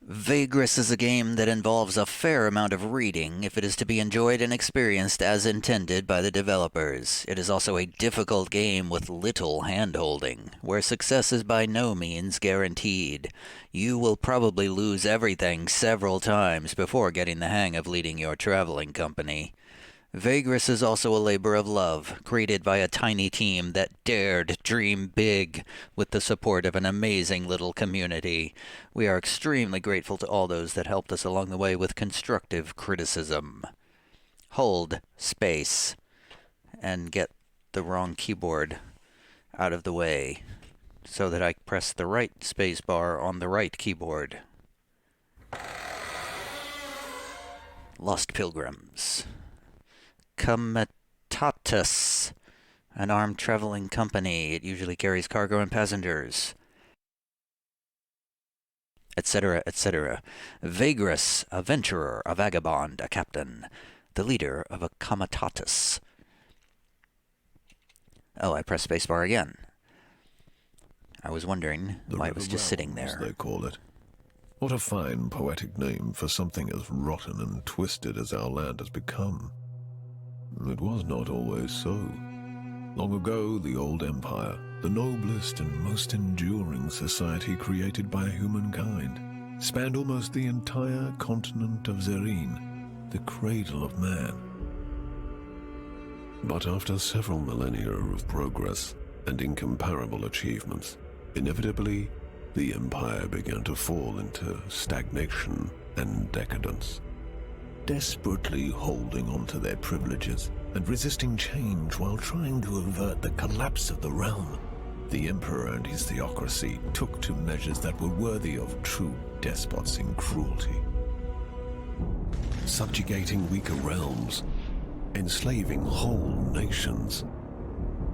Vagrus is a game that involves a fair amount of reading if it is to be enjoyed and experienced as intended by the developers. It is also a difficult game with little hand-holding, where success is by no means guaranteed. You will probably lose everything several times before getting the hang of leading your traveling company. Vagrus is also a labor of love, created by a tiny team that dared dream big with the support of an amazing little community. We are extremely grateful to all those that helped us along the way with constructive criticism. Hold space and get the wrong keyboard out of the way so that I press the right space bar on the right keyboard. Lost Pilgrims. Comitatus, an armed traveling company. It usually carries cargo and passengers, etc., etc. Vagrus, a venturer, a vagabond, a captain, the leader of a comitatus. Oh, I pressed spacebar again. I was wondering why it was just sitting there. They call it. What a fine poetic name for something as rotten and twisted as our land has become. It was not always so. Long ago, the old empire, the noblest and most enduring society created by humankind, spanned almost the entire continent of Zerine, the cradle of man. But after several millennia of progress and incomparable achievements, inevitably, the empire began to fall into stagnation and decadence. Desperately holding on to their privileges and resisting change while trying to avert the collapse of the realm, the emperor and his theocracy took to measures that were worthy of true despots in cruelty. Subjugating weaker realms, enslaving whole nations,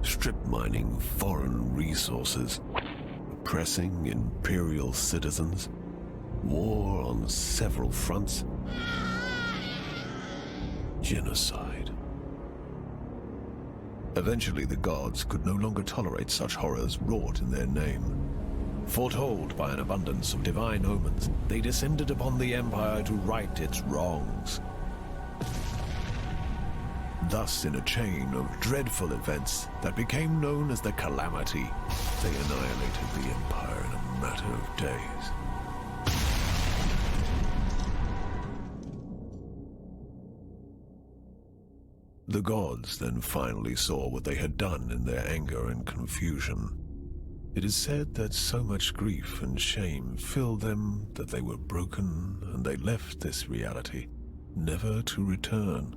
strip mining foreign resources, oppressing imperial citizens, war on several fronts, genocide. Eventually, the gods could no longer tolerate such horrors wrought in their name. Foretold by an abundance of divine omens, they descended upon the empire to right its wrongs. Thus, in a chain of dreadful events that became known as the Calamity, they annihilated the empire in a matter of days. The gods then finally saw what they had done in their anger and confusion. It is said that so much grief and shame filled them that they were broken and they left this reality, never to return.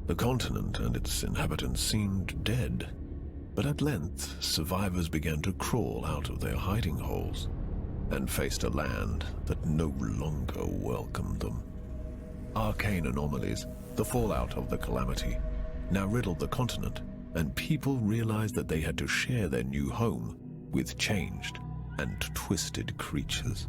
The continent and its inhabitants seemed dead, but at length survivors began to crawl out of their hiding holes and faced a land that no longer welcomed them. Arcane anomalies, the fallout of the Calamity, now riddled the continent, and people realized that they had to share their new home with changed and twisted creatures.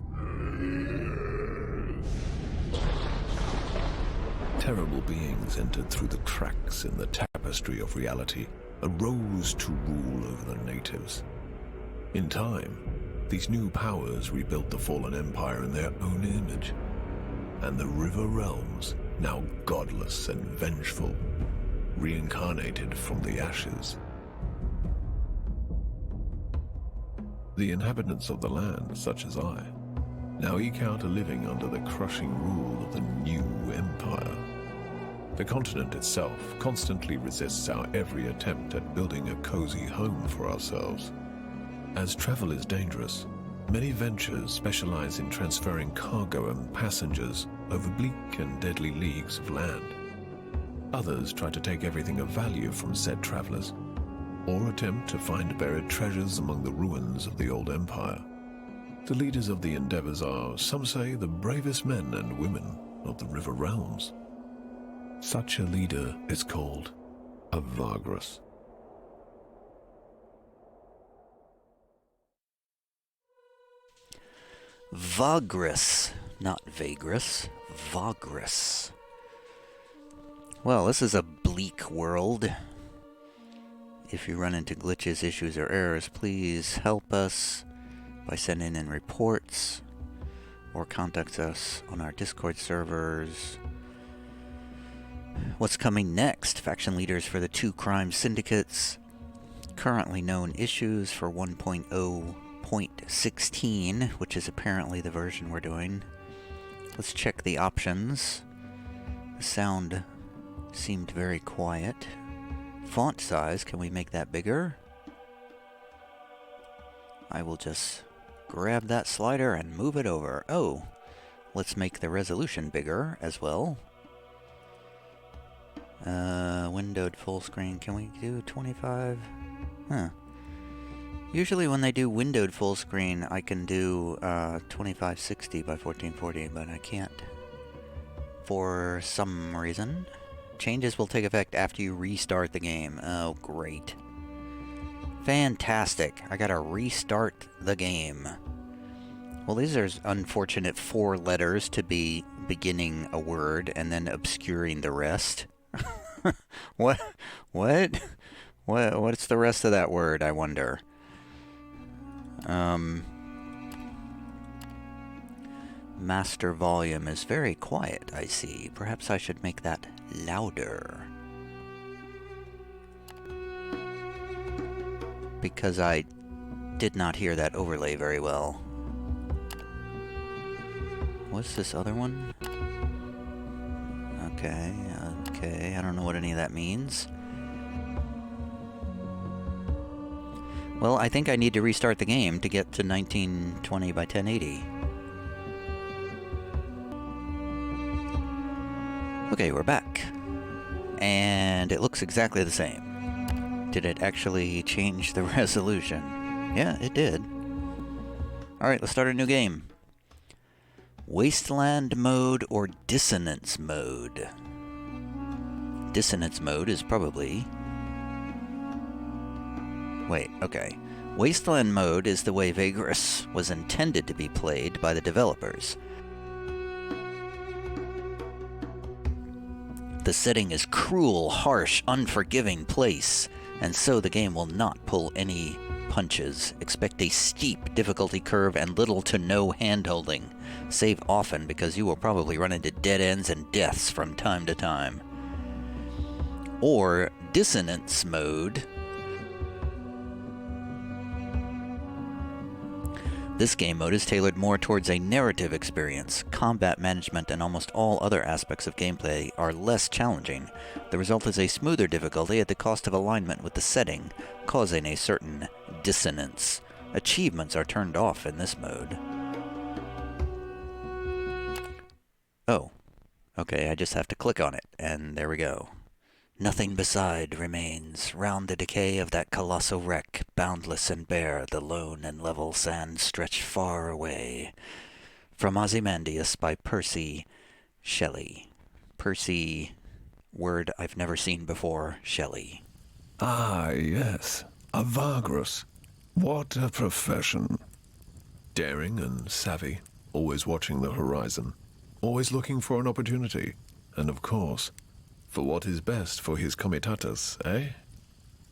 Terrible beings entered through the cracks in the tapestry of reality and rose to rule over the natives. In time, these new powers rebuilt the fallen empire in their own image, and the river realms, now godless and vengeful, reincarnated from the ashes. The inhabitants of the land, such as I, now eke out a living under the crushing rule of the new empire. The continent itself constantly resists our every attempt at building a cozy home for ourselves. As travel is dangerous, many ventures specialize in transferring cargo and passengers over bleak and deadly leagues of land. Others try to take everything of value from said travelers, or attempt to find buried treasures among the ruins of the old empire. The leaders of the endeavors are, some say, the bravest men and women of the river realms. Such a leader is called a Vagrus. Vagrus, not Vagrus, Vagrus. Well, this is a bleak world. If you run into glitches, issues, or errors, please help us by sending in reports. or contact us on our Discord servers. What's coming next? Faction leaders for the 2 crime syndicates. Currently known issues for 1.0.16, which is apparently the version we're doing. Let's check the options. The sound seemed very quiet. Font size, can we make that bigger? I will just grab that slider and move it over. Oh, let's make the resolution bigger as well. Windowed full screen, can we do 25? Huh. Usually when they do windowed full screen, I can do 2560 by 1440, but I can't for some reason. Changes will take effect after you restart the game. Oh, great. Fantastic. I gotta restart the game. Well, these are unfortunate 4 letters to be beginning a word and then obscuring the rest. What? What's the rest of that word, I wonder? Master volume is very quiet, I see. Perhaps I should make that louder. Because I did not hear that overlay very well. What's this other one? Okay, I don't know what any of that means. Well, I think I need to restart the game to get to 1920 by 1080. Okay, we're back. And it looks exactly the same. Did it actually change the resolution? Yeah, it did. Alright, let's start a new game. Wasteland mode or dissonance mode? Dissonance mode is probably... Wait, okay. Wasteland mode is the way Vagrus was intended to be played by the developers. The setting is cruel, harsh, unforgiving place, and so the game will not pull any punches. Expect a steep difficulty curve and little to no handholding. Save often because you will probably run into dead ends and deaths from time to time. Or dissonance mode. This game mode is tailored more towards a narrative experience. Combat management and almost all other aspects of gameplay are less challenging. The result is a smoother difficulty at the cost of alignment with the setting, causing a certain dissonance. Achievements are turned off in this mode. Oh. Okay, I just have to click on it, and there we go. Nothing beside remains, round the decay of that colossal wreck, boundless and bare, the lone and level sands stretch far away. From Ozymandias by Percy Shelley. Percy, word I've never seen before, Shelley. Ah, yes. A Vagrus. What a profession. Daring and savvy, always watching the horizon, always looking for an opportunity, and of course, for what is best for his comitatus, eh?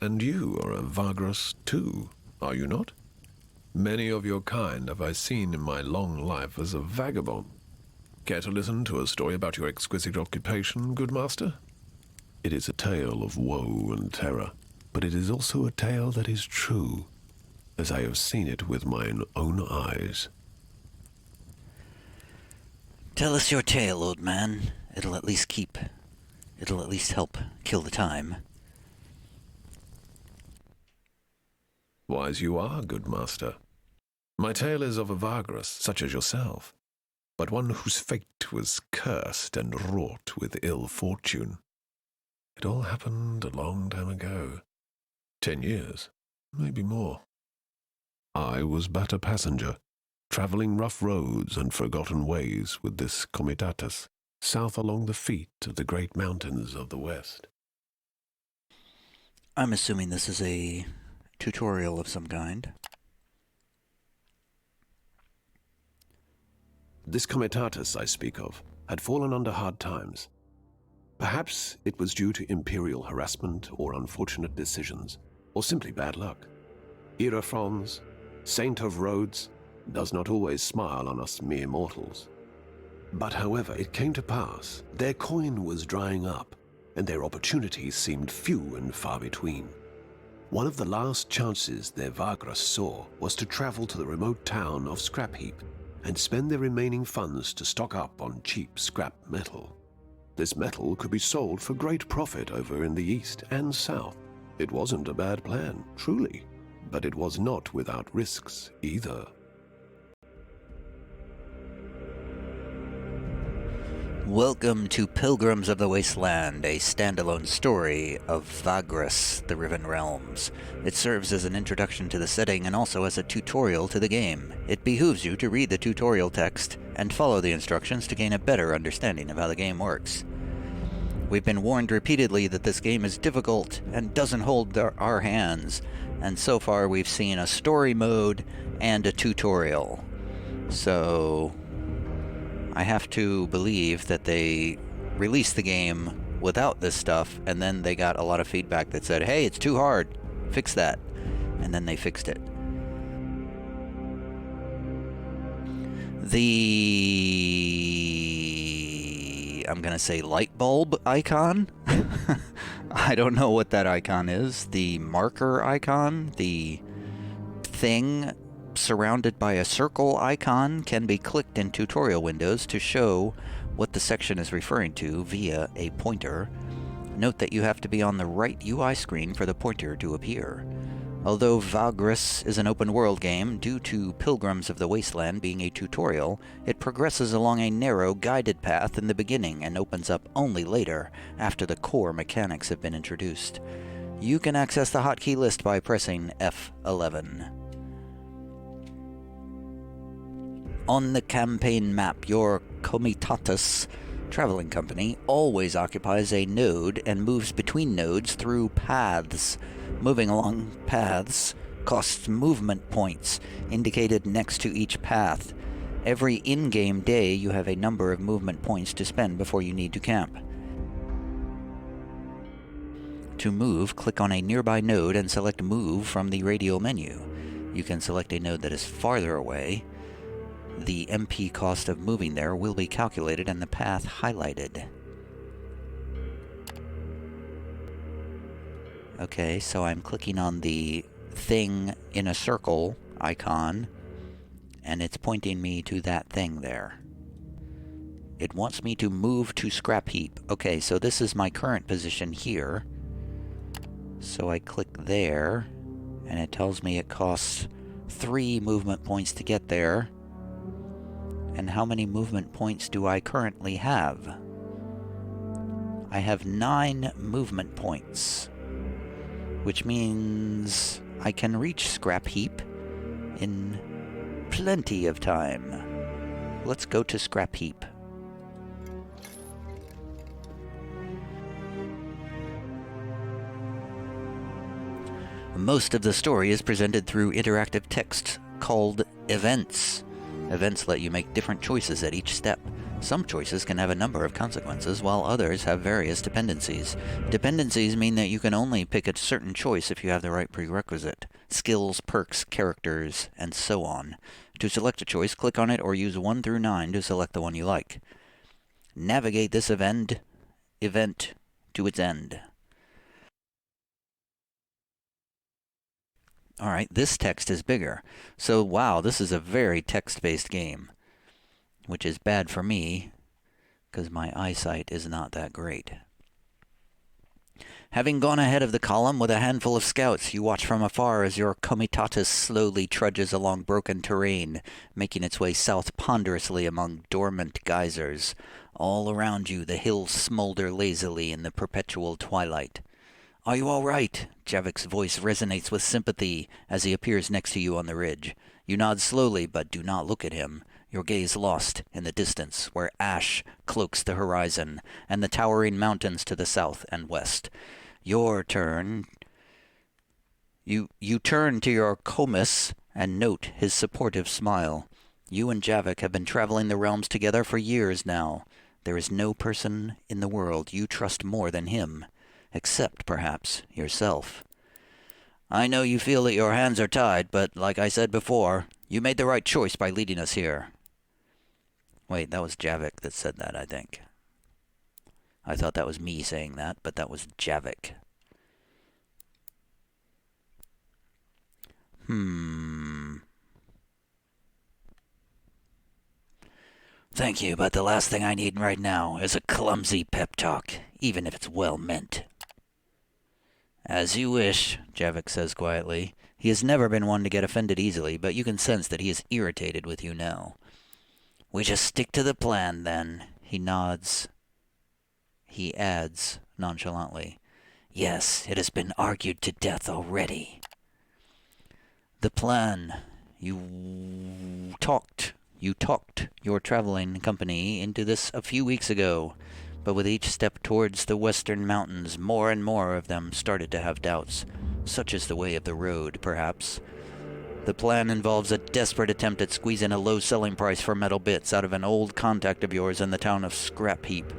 And you are a Vagrus too, are you not? Many of your kind have I seen in my long life as a vagabond. Care to listen to a story about your exquisite occupation, good master? It is a tale of woe and terror, but it is also a tale that is true, as I have seen it with mine own eyes. Tell us your tale, old man. It'll at least help kill the time. Wise you are, good master. My tale is of a Vagrus such as yourself, but one whose fate was cursed and wrought with ill fortune. It all happened a long time ago. 10 years, maybe more. I was but a passenger, travelling rough roads and forgotten ways with this comitatus, south along the feet of the great mountains of the west. I'm assuming this is a tutorial of some kind. This comitatus I speak of had fallen under hard times. Perhaps it was due to imperial harassment or unfortunate decisions, or simply bad luck. Hierophants, saint of roads, does not always smile on us mere mortals. But however it came to pass, their coin was drying up, and their opportunities seemed few and far between. One of the last chances their Vagrus saw was to travel to the remote town of Scrapheap and spend their remaining funds to stock up on cheap scrap metal. This metal could be sold for great profit over in the east and south. It wasn't a bad plan, truly, but it was not without risks either. Welcome to Pilgrims of the Wasteland, a standalone story of Vagrus, the Riven Realms. It serves as an introduction to the setting and also as a tutorial to the game. It behooves you to read the tutorial text and follow the instructions to gain a better understanding of how the game works. We've been warned repeatedly that this game is difficult and doesn't hold our hands, and so far we've seen a story mode and a tutorial. So I have to believe that they released the game without this stuff, and then they got a lot of feedback that said, hey, it's too hard, fix that. And then they fixed it. I'm gonna say light bulb icon? I don't know what that icon is. The marker icon, the thing surrounded by a circle icon, can be clicked in tutorial windows to show what the section is referring to via a pointer. Note that you have to be on the right UI screen for the pointer to appear. Although Vagrus is an open-world game, due to Pilgrims of the Wasteland being a tutorial, it progresses along a narrow, guided path in the beginning and opens up only later, after the core mechanics have been introduced. You can access the hotkey list by pressing F11. On the campaign map, your Comitatus traveling company always occupies a node and moves between nodes through paths. Moving along paths costs movement points, indicated next to each path. Every in-game day, you have a number of movement points to spend before you need to camp. To move, click on a nearby node and select Move from the radial menu. You can select a node that is farther away. The MP cost of moving there will be calculated and the path highlighted. Okay, so I'm clicking on the thing in a circle icon, and it's pointing me to that thing there. It wants me to move to Scrapheap. Okay, so this is my current position here. So I click there, and it tells me it costs 3 movement points to get there. And how many movement points do I currently have? I have 9 movement points, which means I can reach Scrapheap in plenty of time. Let's go to Scrapheap. Most of the story is presented through interactive text called events. Events let you make different choices at each step. Some choices can have a number of consequences, while others have various dependencies. Dependencies mean that you can only pick a certain choice if you have the right prerequisite. Skills, perks, characters, and so on. To select a choice, click on it or use 1 through 9 to select the one you like. Navigate this event to its end. Alright, this text is bigger. So, wow, this is a very text-based game. Which is bad for me, because my eyesight is not that great. Having gone ahead of the column with a handful of scouts, you watch from afar as your comitatus slowly trudges along broken terrain, making its way south ponderously among dormant geysers. All around you, the hills smolder lazily in the perpetual twilight. "Are you all right?" Javik's voice resonates with sympathy as he appears next to you on the ridge. You nod slowly, but do not look at him, your gaze lost in the distance, where ash cloaks the horizon, and the towering mountains to the south and west. Your turn. You turn to your Comus and note his supportive smile. You and Javik have been traveling the realms together for years now. There is no person in the world you trust more than him, except, perhaps, yourself. I know you feel that your hands are tied, but like I said before, You made the right choice by leading us here. Wait, that was Javik that said that, I think. I thought that was me saying that, but that was Javik. Thank you, but the last thing I need right now is a clumsy pep talk, even if it's well meant. As you wish, Javik says quietly. He has never been one to get offended easily, but you can sense that he is irritated with you now. We just stick to the plan, then. He nods. He adds, nonchalantly, yes, it has been argued to death already. The plan. You talked your traveling company into this a few weeks ago, but with each step towards the western mountains, more and more of them started to have doubts. Such is the way of the road, perhaps. The plan involves a desperate attempt at squeezing a low selling price for metal bits out of an old contact of yours in the town of Scrap Heap.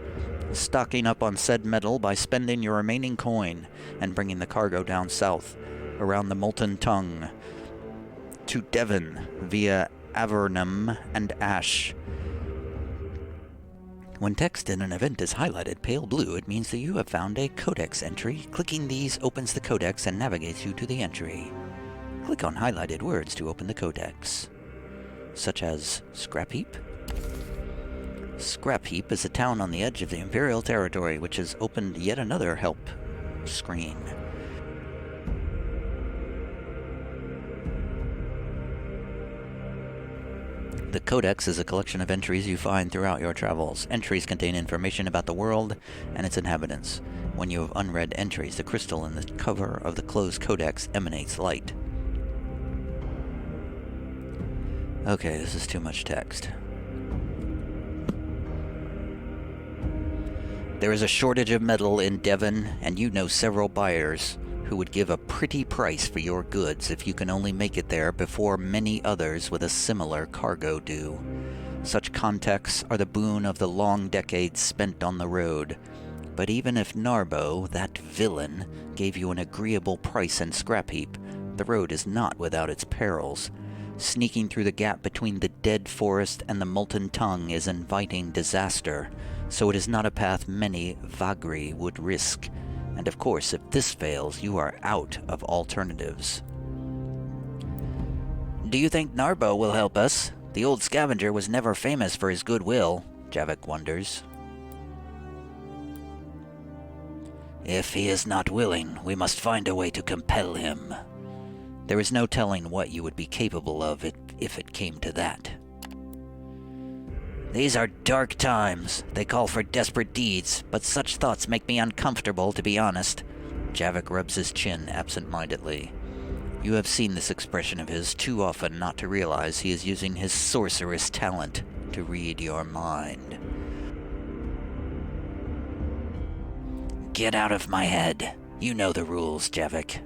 Stocking up on said metal by spending your remaining coin and bringing the cargo down south, around the Molten Tongue, to Devon via Avernum and Ash. When text in an event is highlighted pale blue, it means that you have found a codex entry. Clicking these opens the codex and navigates you to the entry. Click on highlighted words to open the codex, such as Scrap Heap. Scrap Heap is a town on the edge of the Imperial territory, which has opened yet another help screen. The Codex is a collection of entries you find throughout your travels. Entries contain information about the world and its inhabitants. When you have unread entries, the crystal in the cover of the closed codex emanates light. Okay, this is too much text. There is a shortage of metal in Devon, and you know several buyers who would give a pretty price for your goods if you can only make it there before many others with a similar cargo do. Such contacts are the boon of the long decades spent on the road. But even if Narbo, that villain, gave you an agreeable price in Scrap Heap, the road is not without its perils. Sneaking through the gap between the dead forest and the Molten Tongue is inviting disaster, so it is not a path many Vagri would risk. And of course, if this fails, you are out of alternatives. Do you think Narbo will help us? The old scavenger was never famous for his goodwill, Javik wonders. If he is not willing, we must find a way to compel him. There is no telling what you would be capable of if it came to that. These are dark times. They call for desperate deeds, but such thoughts make me uncomfortable, to be honest. Javik rubs his chin absent-mindedly. You have seen this expression of his too often not to realize he is using his sorceress talent to read your mind. Get out of my head. You know the rules, Javik.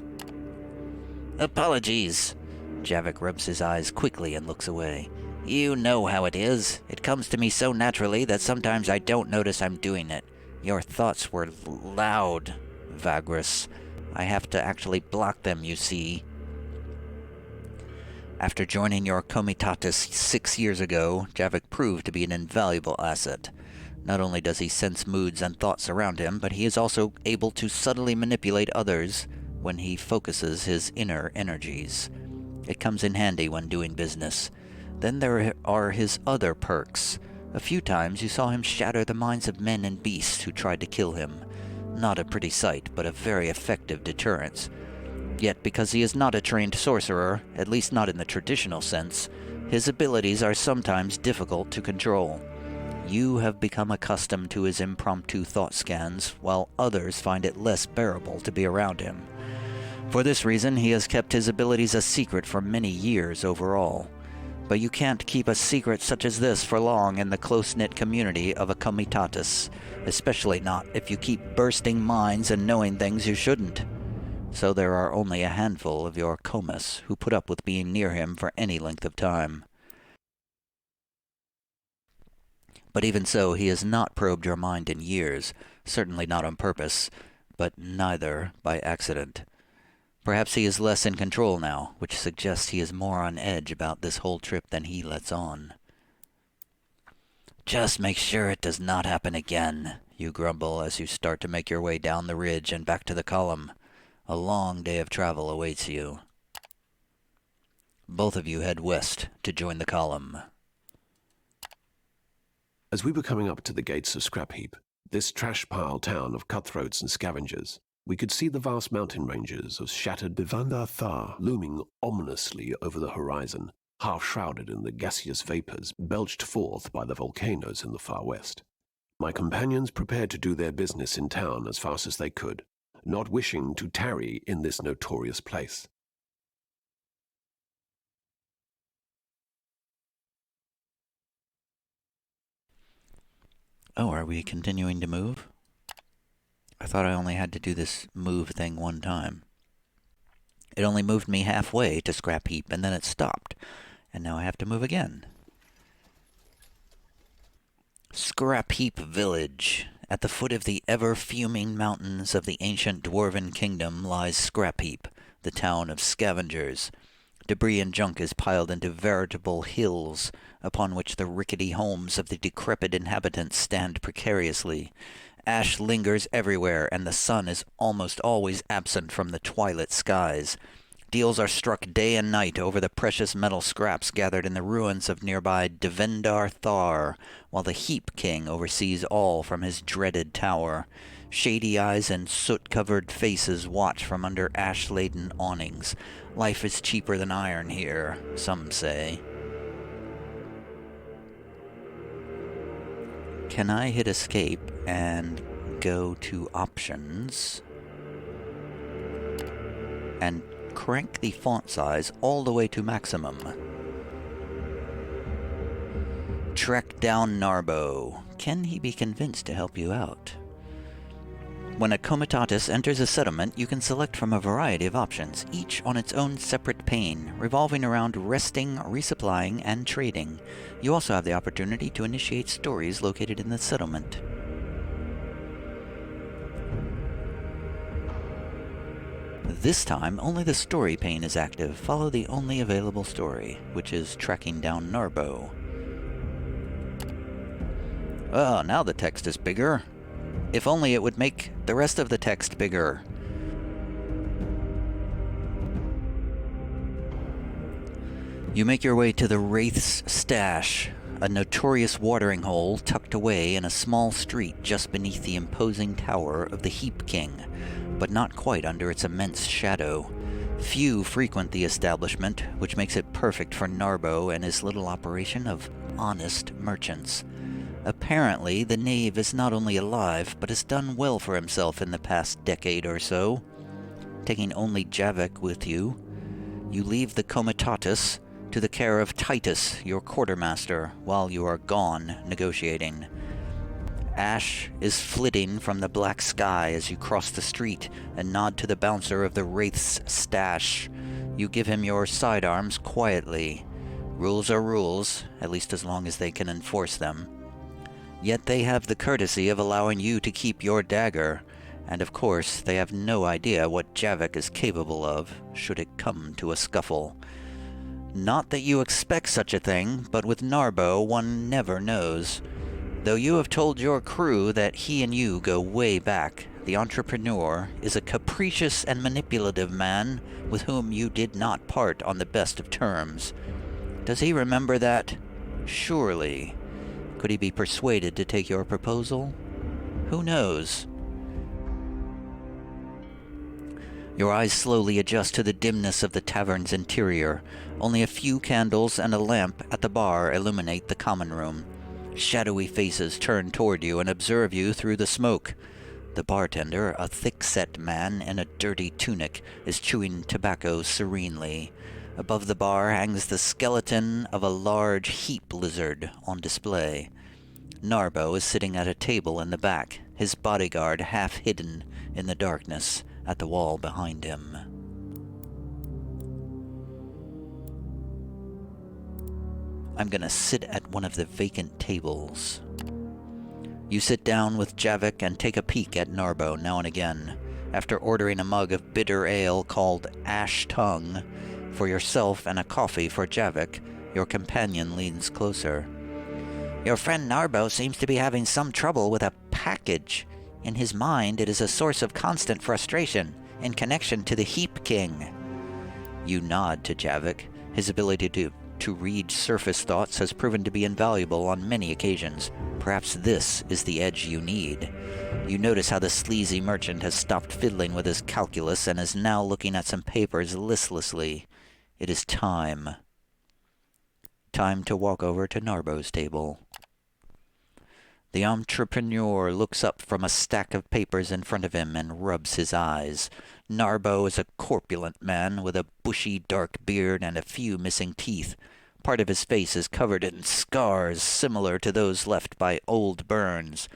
Apologies. Javik rubs his eyes quickly and looks away. You know how it is. It comes to me so naturally that sometimes I don't notice I'm doing it. Your thoughts were loud, Vagrus. I have to actually block them, you see. After joining your comitatus 6 years ago, Javik proved to be an invaluable asset. Not only does he sense moods and thoughts around him, but he is also able to subtly manipulate others when he focuses his inner energies. It comes in handy when doing business. Then there are his other perks. A few times you saw him shatter the minds of men and beasts who tried to kill him. Not a pretty sight, but a very effective deterrence. Yet because he is not a trained sorcerer, at least not in the traditional sense, his abilities are sometimes difficult to control. You have become accustomed to his impromptu thought scans, while others find it less bearable to be around him. For this reason, he has kept his abilities a secret for many years overall. But you can't keep a secret such as this for long in the close-knit community of a comitatus, especially not if you keep bursting minds and knowing things you shouldn't. So there are only a handful of your comus who put up with being near him for any length of time. But even so, he has not probed your mind in years, certainly not on purpose, but neither by accident. Perhaps he is less in control now, which suggests he is more on edge about this whole trip than he lets on. Just make sure it does not happen again, you grumble as you start to make your way down the ridge and back to the column. A long day of travel awaits you. Both of you head west to join the column. As we were coming up to the gates of Scrap Heap, this trash pile town of cutthroats and scavengers, we could see the vast mountain ranges of shattered Bivanda Thar looming ominously over the horizon, half shrouded in the gaseous vapors belched forth by the volcanoes in the far west. My companions prepared to do their business in town as fast as they could, not wishing to tarry in this notorious place. Oh, are we continuing to move? I thought I only had to do this move thing one time. It only moved me halfway to Scrap Heap, and then it stopped. And now I have to move again. Scrap Heap Village. At the foot of the ever-fuming mountains of the ancient Dwarven kingdom lies Scrap Heap, the town of scavengers. Debris and junk is piled into veritable hills, upon which the rickety homes of the decrepit inhabitants stand precariously. Ash lingers everywhere, and the sun is almost always absent from the twilit skies. Deals are struck day and night over the precious metal scraps gathered in the ruins of nearby Devendar Thar, while the Heap King oversees all from his dreaded tower. Shady eyes and soot-covered faces watch from under ash-laden awnings. Life is cheaper than iron here, some say. Can I hit escape and go to options and crank the font size all the way to maximum? Track down Narbo. Can he be convinced to help you out? When a comitatus enters a settlement, you can select from a variety of options, each on its own separate pane, revolving around resting, resupplying, and trading. You also have the opportunity to initiate stories located in the settlement. This time, only the story pane is active. Follow the only available story, which is tracking down Narbo. Oh, now the text is bigger. If only it would make the rest of the text bigger. You make your way to the Wraith's Stash, a notorious watering hole tucked away in a small street just beneath the imposing tower of the Heap King, but not quite under its immense shadow. Few frequent the establishment, which makes it perfect for Narbo and his little operation of honest merchants. Apparently, the knave is not only alive, but has done well for himself in the past decade or so. Taking only Javik with you, you leave the comitatus to the care of Titus, your quartermaster, while you are gone negotiating. Ash is flitting from the black sky as you cross the street and nod to the bouncer of the Wraith's Stash. You give him your sidearms quietly. Rules are rules, at least as long as they can enforce them. Yet they have the courtesy of allowing you to keep your dagger, and of course they have no idea what Javik is capable of, should it come to a scuffle. Not that you expect such a thing, but with Narbo one never knows. Though you have told your crew that he and you go way back, the entrepreneur is a capricious and manipulative man with whom you did not part on the best of terms. Does he remember that? Surely. Could he be persuaded to take your proposal? Who knows? Your eyes slowly adjust to the dimness of the tavern's interior. Only a few candles and a lamp at the bar illuminate the common room. Shadowy faces turn toward you and observe you through the smoke. The bartender, a thick-set man in a dirty tunic, is chewing tobacco serenely. Above the bar hangs the skeleton of a large heap lizard on display. Narbo is sitting at a table in the back, his bodyguard half hidden in the darkness at the wall behind him. I'm gonna sit at one of the vacant tables. You sit down with Javik and take a peek at Narbo now and again. After ordering a mug of bitter ale called Ash Tongue for yourself and a coffee for Javik, your companion leans closer. Your friend Narbo seems to be having some trouble with a package. In his mind, it is a source of constant frustration in connection to the Heap King. You nod to Javik. His ability to read surface thoughts has proven to be invaluable on many occasions. Perhaps this is the edge you need. You notice how the sleazy merchant has stopped fiddling with his calculus and is now looking at some papers listlessly. It is time. Time to walk over to Narbo's table. The entrepreneur looks up from a stack of papers in front of him and rubs his eyes. Narbo is a corpulent man with a bushy dark beard and a few missing teeth. Part of his face is covered in scars similar to those left by old burns.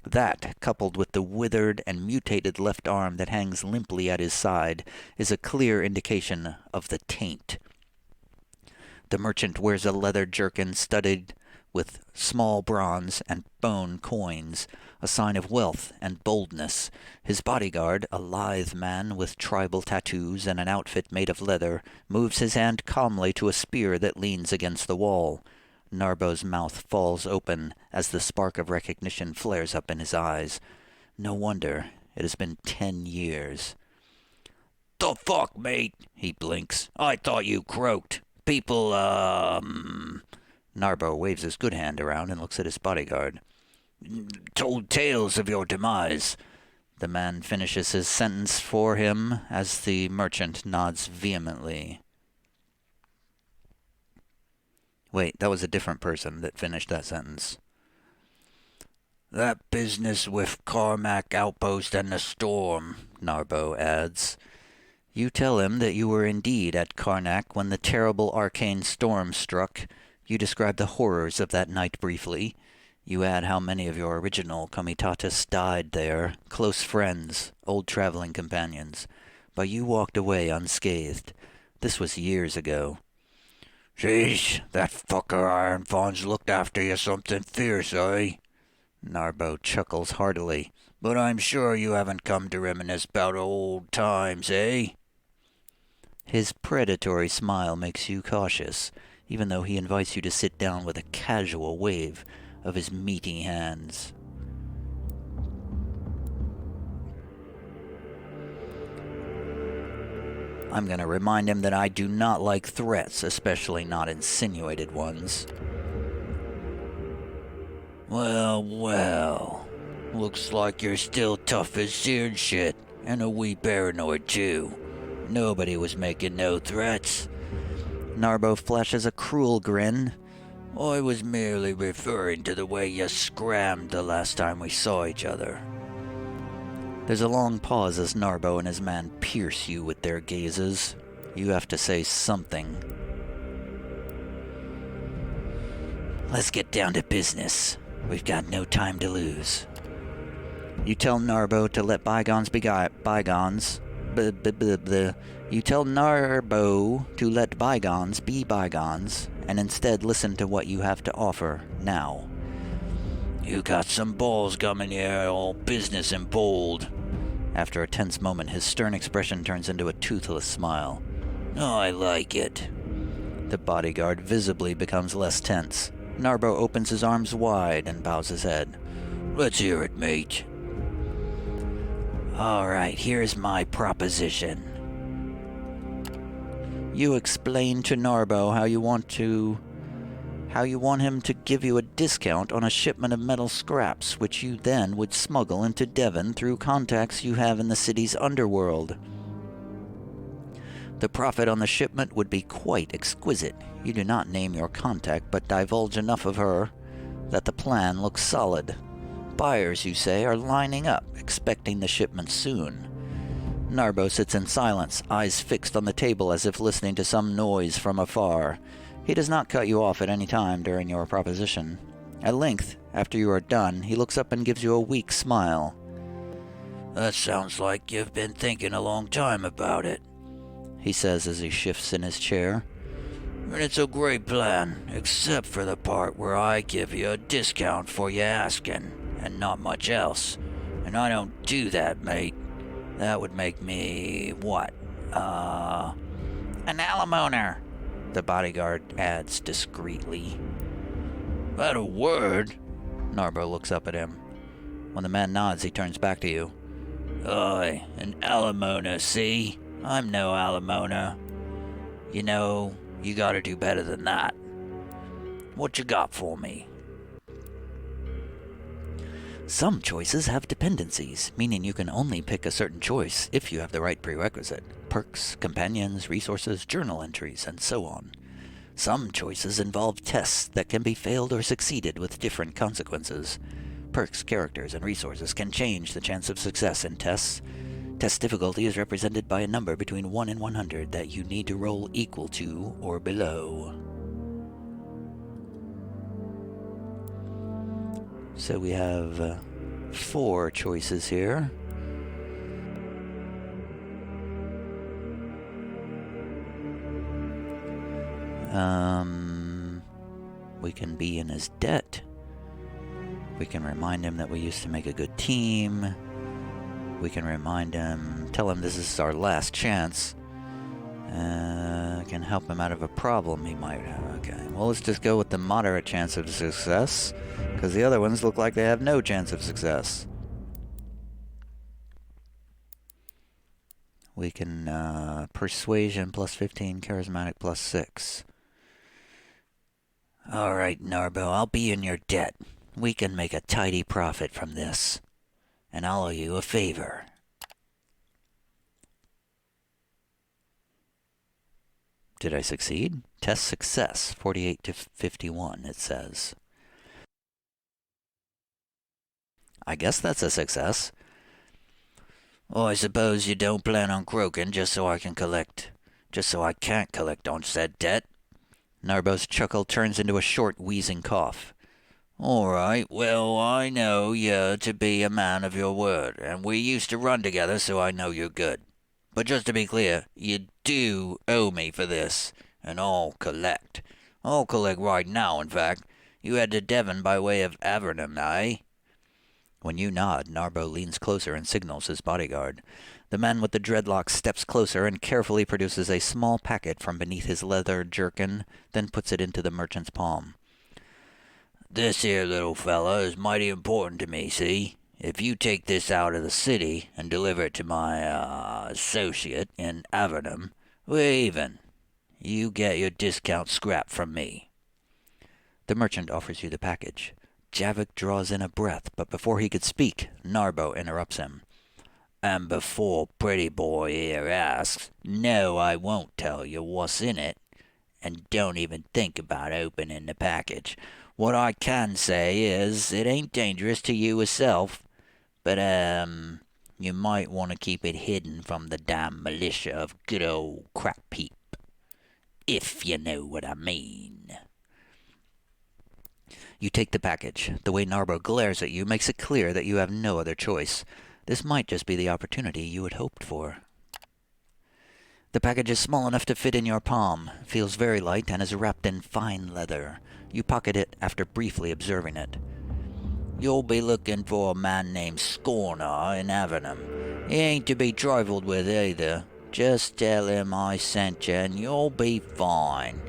That, coupled with the withered and mutated left arm that hangs limply at his side, is a clear indication of the taint. The merchant wears a leather jerkin studded with small bronze and bone coins, a sign of wealth and boldness. His bodyguard, a lithe man with tribal tattoos and an outfit made of leather, moves his hand calmly to a spear that leans against the wall. Narbo's mouth falls open as the spark of recognition flares up in his eyes. No wonder. It has been 10 years. "The fuck, mate?" he blinks. "I thought you croaked. People, Narbo waves his good hand around and looks at his bodyguard. "Told tales of your demise." The man finishes his sentence for him as the merchant nods vehemently. Wait, that was a different person that finished that sentence. "That business with Carmack Outpost and the Storm," Narbo adds. You tell him that you were indeed at Karnak when the terrible arcane storm struck. You describe the horrors of that night briefly. You add how many of your original comitatus died there, close friends, old traveling companions. But you walked away unscathed. This was years ago. "Sheesh, that fucker Iron Fawn's looked after you something fierce, eh?" Narbo chuckles heartily. "But I'm sure you haven't come to reminisce about old times, eh?" His predatory smile makes you cautious, even though he invites you to sit down with a casual wave of his meaty hands. I'm going to remind him that I do not like threats, especially not insinuated ones. Well. Looks like you're still tough as seared shit, and a wee paranoid too. Nobody was making no threats. Narbo flashes a cruel grin. I was merely referring to the way you scrammed the last time we saw each other. There's a long pause as Narbo and his man pierce you with their gazes. You have to say something. Let's get down to business. We've got no time to lose. You tell Narbo to let bygones be bygones. You tell Narbo to let bygones be bygones, and instead listen to what you have to offer now. You got some balls coming here, all business and bold. After a tense moment, his stern expression turns into a toothless smile. I like it. The bodyguard visibly becomes less tense. Narbo opens his arms wide and bows his head. Let's hear it, mate. All right, here's my proposition. You explain to Narbo how you want him to give you a discount on a shipment of metal scraps, which you then would smuggle into Devon through contacts you have in the city's underworld. The profit on the shipment would be quite exquisite. You do not name your contact, but divulge enough of her that the plan looks solid. Buyers, you say, are lining up, expecting the shipment soon. Narbo sits in silence, eyes fixed on the table as if listening to some noise from afar. He does not cut you off at any time during your proposition. At length, after you are done, he looks up and gives you a weak smile. That sounds like you've been thinking a long time about it, he says as he shifts in his chair. And it's a great plan, except for the part where I give you a discount for you asking, and not much else. And I don't do that, mate. That would make me, what? An alamoner, the bodyguard adds discreetly. That a word? Narbo looks up at him. When the man nods, he turns back to you. Aye, an alamoner, see? I'm no alamoner. You know, you gotta do better than that. What you got for me? Some choices have dependencies, meaning you can only pick a certain choice if you have the right prerequisite. Perks, companions, resources, journal entries, and so on. Some choices involve tests that can be failed or succeeded with different consequences. Perks, characters, and resources can change the chance of success in tests. Test difficulty is represented by a number between 1 and 100 that you need to roll equal to or below. So we have 4 choices here. We can be in his debt. We can remind him that we used to make a good team. We can remind him, tell him this is our last chance. Can help him out of a problem he might have. Okay, well, let's just go with the moderate chance of success, because the other ones look like they have no chance of success. We can persuasion plus 15, charismatic plus 6. Alright, Narbo, I'll be in your debt. We can make a tidy profit from this. And I'll owe you a favor. Did I succeed? Test success, 48 to 51, it says. I guess that's a success. Oh, I suppose you don't plan on croaking just so I can't collect on said debt. Narbo's chuckle turns into a short, wheezing cough. All right, well, I know you're to be a man of your word, and we used to run together, so I know you're good. But just to be clear, you do owe me for this, and I'll collect. I'll collect right now, in fact. You head to Devon by way of Avernham, eh? When you nod, Narbo leans closer and signals his bodyguard. The man with the dreadlocks steps closer and carefully produces a small packet from beneath his leather jerkin, then puts it into the merchant's palm. This here little fella is mighty important to me, see? If you take this out of the city and deliver it to my, associate in Avernham, we're even. You get your discount scrap from me. The merchant offers you the package. Javik draws in a breath, but before he could speak, Narbo interrupts him. And before Pretty Boy here asks, no, I won't tell you what's in it. And don't even think about opening the package. What I can say is, it ain't dangerous to you yourself. But, you might want to keep it hidden from the damn militia of good old Crap Heap. If you know what I mean. You take the package. The way Narbo glares at you makes it clear that you have no other choice. This might just be the opportunity you had hoped for. The package is small enough to fit in your palm, feels very light, and is wrapped in fine leather. You pocket it after briefly observing it. You'll be looking for a man named Scorner in Avernham. He ain't to be trifled with either. Just tell him I sent you and you'll be fine.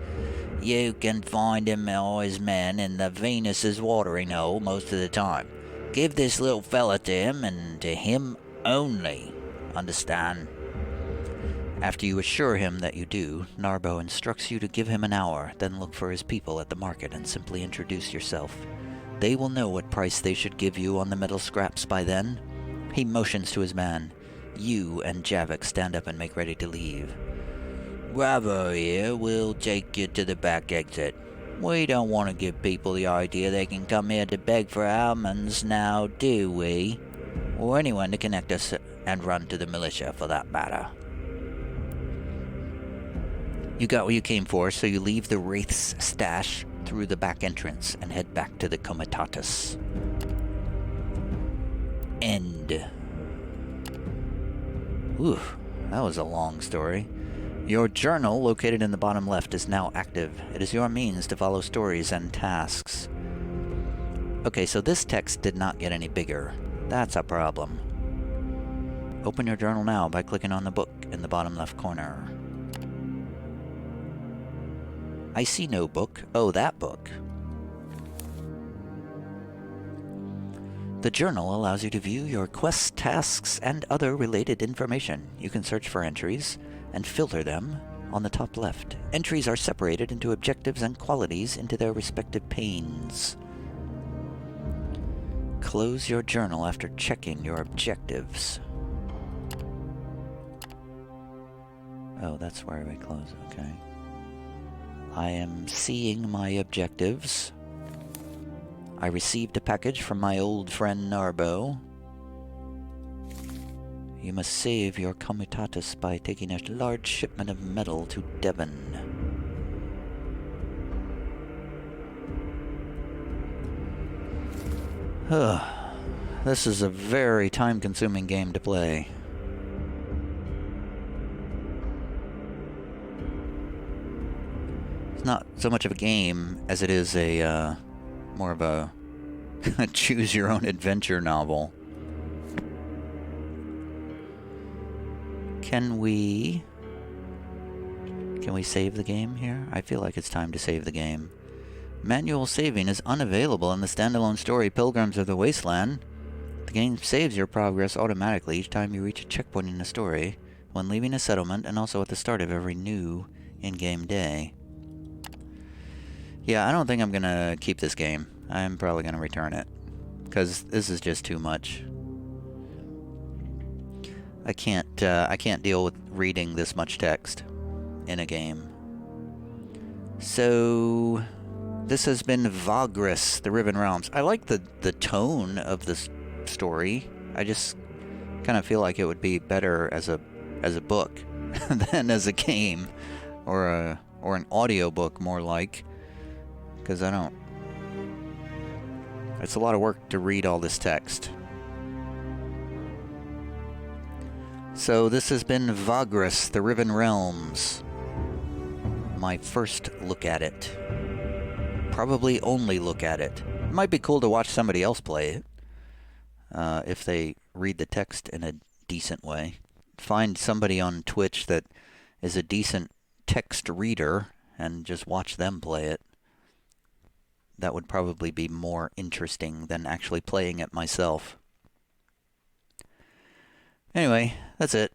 You can find him or his men in the Venus's watering hole most of the time. Give this little fella to him and to him only. Understand? After you assure him that you do, Narbo instructs you to give him an hour, then look for his people at the market and simply introduce yourself. They will know what price they should give you on the metal scraps by then. He motions to his man. You and Javik stand up and make ready to leave. Bravo here, we'll take you to the back exit. We don't want to give people the idea they can come here to beg for almonds now, do we? Or anyone to connect us and run to the militia, for that matter. You got what you came for, so you leave the Wraith's stash through the back entrance and head back to the Comitatus. End. Ooh, that was a long story. Your journal, located in the bottom left, is now active. It is your means to follow stories and tasks. Okay, so this text did not get any bigger. That's a problem. Open your journal now by clicking on the book in the bottom left corner. I see no book. Oh, that book. The journal allows you to view your quests, tasks, and other related information. You can search for entries and filter them on the top left. Entries are separated into objectives and qualities into their respective panes. Close your journal after checking your objectives. Oh, that's where we close, okay. I am seeing my objectives. I received a package from my old friend Narbo. You must save your comitatus by taking a large shipment of metal to Devon. This is a very time-consuming game to play. It's not so much of a game as it is a, more of a choose-your-own-adventure novel. Can we save the game here? I feel like it's time to save the game. Manual saving is unavailable in the standalone story Pilgrims of the Wasteland. The game saves your progress automatically each time you reach a checkpoint in the story, when leaving a settlement, and also at the start of every new in-game day. Yeah, I don't think I'm gonna keep this game. I'm probably gonna return it, because this is just too much. I can't deal with reading this much text in a game. So this has been Vagrus, the Riven Realms. I like the tone of this story. I just kind of feel like it would be better as a book than as a game, or an audiobook more like, because I don't. It's a lot of work to read all this text. So this has been Vagrus, the Riven Realms. My first look at it. Probably only look at it. It might be cool to watch somebody else play it, if they read the text in a decent way. Find somebody on Twitch that is a decent text reader and just watch them play it. That would probably be more interesting than actually playing it myself. Anyway, that's it.